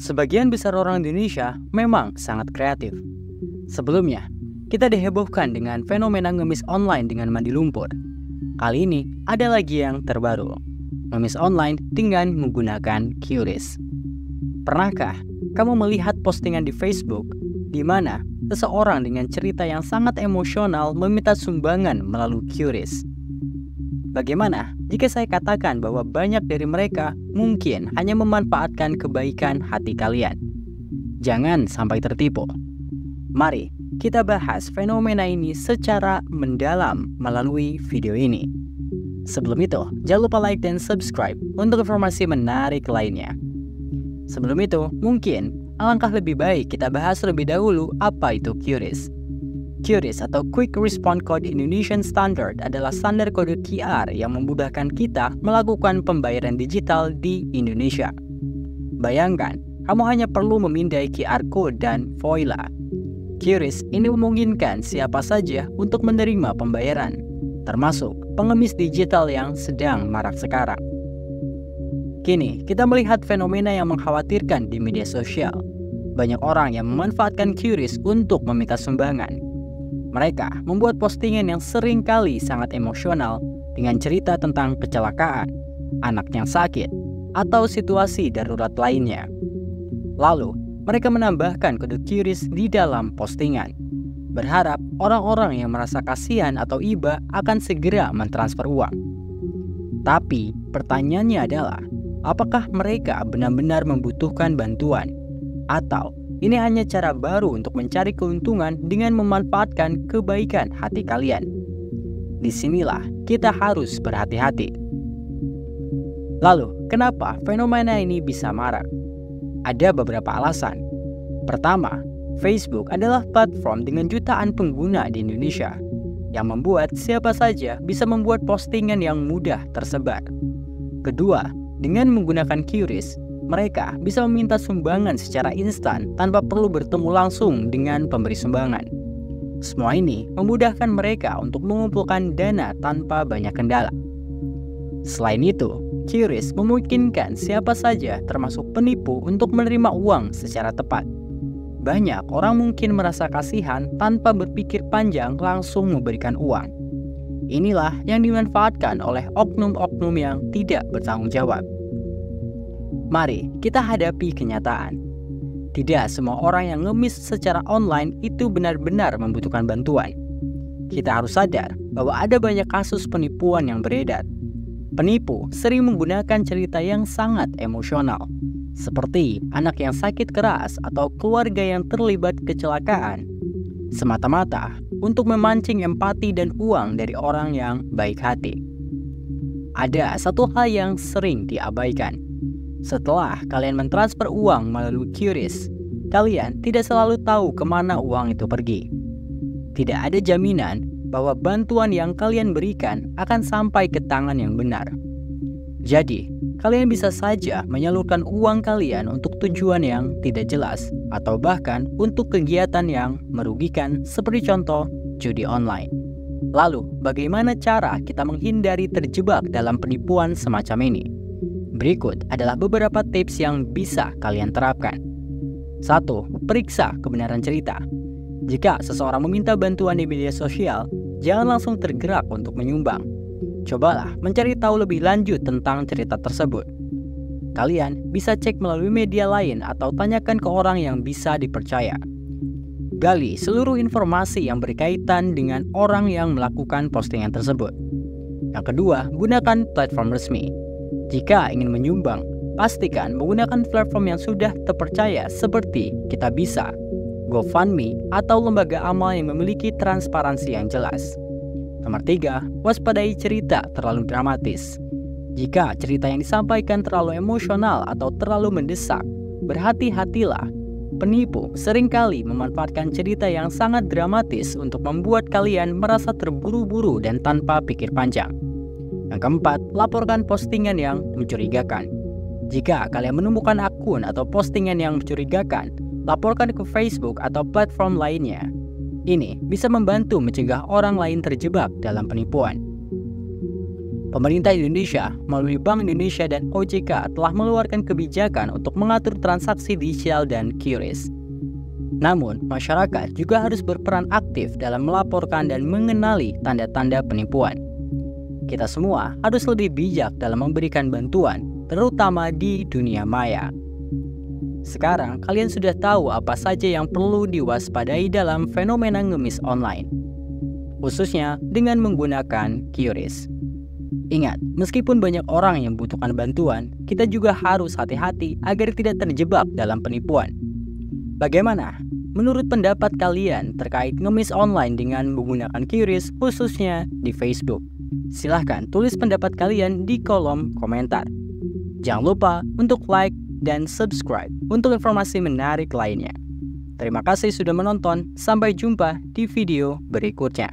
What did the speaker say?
Sebagian besar orang Indonesia memang sangat kreatif. Sebelumnya, kita dihebohkan dengan fenomena ngemis online dengan mandi lumpur. Kali ini ada lagi yang terbaru, ngemis online dengan menggunakan QRIS. Pernahkah kamu melihat postingan di Facebook di mana seseorang dengan cerita yang sangat emosional meminta sumbangan melalui QRIS? Bagaimana jika saya katakan bahwa banyak dari mereka mungkin hanya memanfaatkan kebaikan hati kalian? Jangan sampai tertipu. Mari kita bahas fenomena ini secara mendalam melalui video ini. Sebelum itu, jangan lupa like dan subscribe untuk informasi menarik lainnya. Sebelum itu, mungkin alangkah lebih baik kita bahas lebih dahulu apa itu QRIS. QRIS atau Quick Response Code Indonesian Standard adalah standar kode QR yang memudahkan kita melakukan pembayaran digital di Indonesia. Bayangkan, kamu hanya perlu memindai QR Code dan voila. QRIS ini memungkinkan siapa saja untuk menerima pembayaran, termasuk pengemis digital yang sedang marak sekarang. Kini, kita melihat fenomena yang mengkhawatirkan di media sosial. Banyak orang yang memanfaatkan QRIS untuk meminta sumbangan. Mereka membuat postingan yang sering kali sangat emosional dengan cerita tentang kecelakaan, anak yang sakit, atau situasi darurat lainnya. Lalu, mereka menambahkan kode QRIS di dalam postingan, berharap orang-orang yang merasa kasihan atau iba akan segera mentransfer uang. Tapi, pertanyaannya adalah, apakah mereka benar-benar membutuhkan bantuan? Atau ini hanya cara baru untuk mencari keuntungan dengan memanfaatkan kebaikan hati kalian? Disinilah kita harus berhati-hati. Lalu, kenapa fenomena ini bisa marak? Ada beberapa alasan. Pertama, Facebook adalah platform dengan jutaan pengguna di Indonesia, yang membuat siapa saja bisa membuat postingan yang mudah tersebar. Kedua, dengan menggunakan QRIS, mereka bisa meminta sumbangan secara instan tanpa perlu bertemu langsung dengan pemberi sumbangan. Semua ini memudahkan mereka untuk mengumpulkan dana tanpa banyak kendala. Selain itu, QRIS memungkinkan siapa saja termasuk penipu untuk menerima uang secara tepat. Banyak orang mungkin merasa kasihan tanpa berpikir panjang langsung memberikan uang. Inilah yang dimanfaatkan oleh oknum-oknum yang tidak bertanggung jawab. Mari kita hadapi kenyataan. Tidak semua orang yang ngemis secara online itu benar-benar membutuhkan bantuan. Kita harus sadar bahwa ada banyak kasus penipuan yang beredar. Penipu sering menggunakan cerita yang sangat emosional, seperti anak yang sakit keras atau keluarga yang terlibat kecelakaan, semata-mata untuk memancing empati dan uang dari orang yang baik hati. Ada satu hal yang sering diabaikan. Setelah kalian mentransfer uang melalui QRIS, kalian tidak selalu tahu kemana uang itu pergi. Tidak ada jaminan bahwa bantuan yang kalian berikan akan sampai ke tangan yang benar. Jadi, kalian bisa saja menyalurkan uang kalian untuk tujuan yang tidak jelas, atau bahkan untuk kegiatan yang merugikan seperti contoh judi online. Lalu, bagaimana cara kita menghindari terjebak dalam penipuan semacam ini? Berikut adalah beberapa tips yang bisa kalian terapkan. 1. Periksa kebenaran cerita. Jika seseorang meminta bantuan di media sosial, jangan langsung tergerak untuk menyumbang. Cobalah mencari tahu lebih lanjut tentang cerita tersebut. Kalian bisa cek melalui media lain atau tanyakan ke orang yang bisa dipercaya. Gali seluruh informasi yang berkaitan dengan orang yang melakukan postingan tersebut. Yang kedua, gunakan platform resmi. Jika ingin menyumbang, pastikan menggunakan platform yang sudah terpercaya seperti Kitabisa, GoFundMe, atau lembaga amal yang memiliki transparansi yang jelas. Nomor 3, waspadai cerita terlalu dramatis. Jika cerita yang disampaikan terlalu emosional atau terlalu mendesak, berhati-hatilah. Penipu seringkali memanfaatkan cerita yang sangat dramatis untuk membuat kalian merasa terburu-buru dan tanpa pikir panjang. Yang keempat, laporkan postingan yang mencurigakan. Jika kalian menemukan akun atau postingan yang mencurigakan, laporkan ke Facebook atau platform lainnya. Ini bisa membantu mencegah orang lain terjebak dalam penipuan. Pemerintah Indonesia melalui Bank Indonesia dan OJK telah mengeluarkan kebijakan untuk mengatur transaksi digital dan QRIS. Namun, masyarakat juga harus berperan aktif dalam melaporkan dan mengenali tanda-tanda penipuan. Kita semua harus lebih bijak dalam memberikan bantuan, terutama di dunia maya. Sekarang, kalian sudah tahu apa saja yang perlu diwaspadai dalam fenomena ngemis online, khususnya dengan menggunakan QRIS. Ingat, meskipun banyak orang yang membutuhkan bantuan, kita juga harus hati-hati agar tidak terjebak dalam penipuan. Bagaimana? Menurut pendapat kalian terkait ngemis online dengan menggunakan QRIS, khususnya di Facebook? Silahkan tulis pendapat kalian di kolom komentar. Jangan lupa untuk like dan subscribe untuk informasi menarik lainnya. Terima kasih sudah menonton, sampai jumpa di video berikutnya.